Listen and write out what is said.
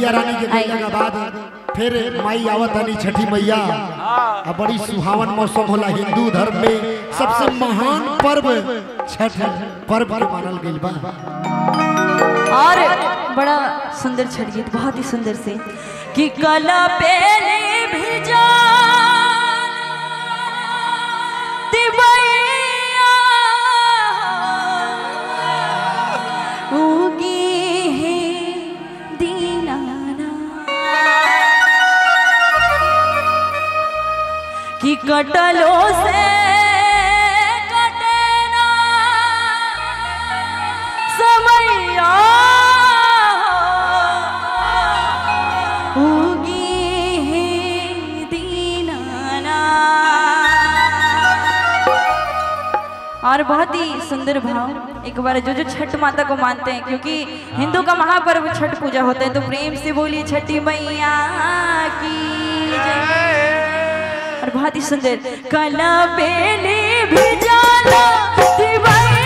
मैया रानी के गईला के बाद फिर माई आवत आनी छठी मैया। अब बड़ी सुहावन मौसम होला हिंदू धर्म में सबसे महान पर्व छठ पर्व के मानल गइल बा। और बड़ा सुंदर छठ गीत, बहुत ही सुंदर से कि कला पेले भिजा दिवैया उगी है दीनाना कि कटलो से कटना समैया और बहुत ही सुंदर भाव। एक बार जो छठ माता को मानते हैं, क्योंकि हिंदू का महापर्व छठ पूजा होता है, तो प्रेम से बोलिए छठी मैया की जय। और बहुत ही सुंदर कला बेली भिजाला दिवाई